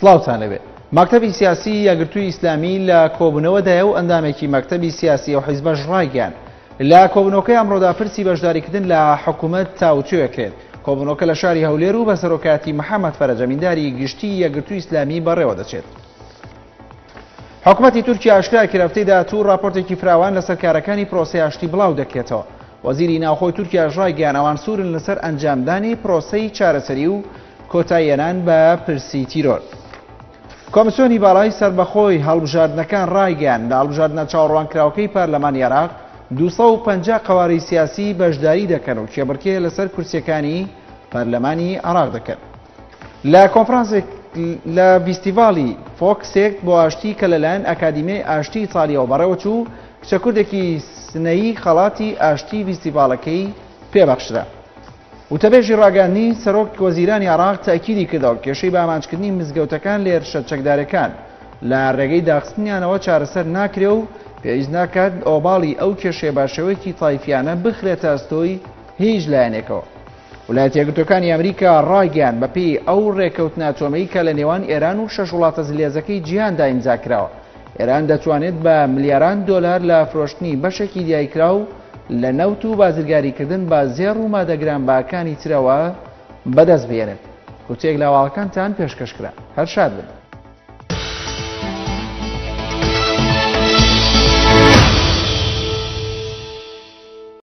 سڵاوتان لەبێ. مەکتەبی سیاسی یەکگرتووی ئیسلامی لە کۆبوونەوەدایە و ئەندامێکی مەکتەبی سیاسی و حیزبەش ڕایگەیاند لە کۆبوونەوەکەی ئەمڕۆدا پرسی بەشداریکردن لە حکوومەت تاوتوێکرێت. کۆبوونەوەکە لە شاری هەولێر و بە سەرۆکاتی محەممەد فەرەجەمینداری گشتی یەکگرتووی ئیسلامی بەڕێوە دەچێت. حکوومەتی تورکیا ئاشکرا کە هەفتەی داهاتوو راپۆرتێکی فراوان لەسەر کارەکانی پرۆسەی ئاشتی بڵاو دەکرێتەوە. وەزیری ناوخۆی تورکیا ڕایگەیاند ئەوان سوورن لەسەر ئەنجامدانی پرۆسەی چارەسەری و کۆتاییهێنان بە پرسی تیرۆر. کۆمسیۆنی باڵای سربەخۆی هەڵبژاردنەکان ڕایگەیاند لە هەڵبژاردنە چاوەڕوانکراوەکەی پەرلەمانی عێراق 250 قەواری سیاسی بەشداری دەکەن و کێبڕکێ لەسەر کورسیەکانی پەرلەمانی عێراق دەکەن. لە کۆنفرانسێک لە فیستیڤاڵی فۆکسێک بۆ ئاشتی کە لەلایەن ئەکادیمیای ئاشتی ئیتالیەوە بەڕێوە چوو کچە کوردێکی سنەیی خەڵاتی ئاشتی فیستیڤاڵەکەی پێبەخشرا. وتەبێژی ڕاگەاندنی سەرۆک وەزیرانی عێراق تاکیدی کردەوە کێشەی بامانجکردنی مزگەوتەکان لە هێرشە چەکدارەکان لە ڕێگەی داخستنیانەوە چارەسەر ناکرێ و پێویست ناکات ئۆباڵی ئەو کێشەیە باشەوەیەکی تایفیانە بخرێتە ئەستۆی هیچ لایەنێکەوە. ویلایەتە یەکگرتووەکانی ئەمریکا ڕایگەیاند بەپێی ئەو ڕێکەوتنە ئەتۆمەیی کە لە نێوان ئێران و 6 وڵاتە زلێزەکەی جیهاندا ئیمزاکراوە. ئێران دەتوانێت بە ملیاران دۆلار لە فرۆشتنی بەشێکی دیایکراو لە نەوت و بازرگاریکردن بە زێڕ و مادەگرانباکانی ترەوە بەدەست بێنێت. کوتێک لە هەواڵەکانتان پێشکەشکرا. هەر شاد بن.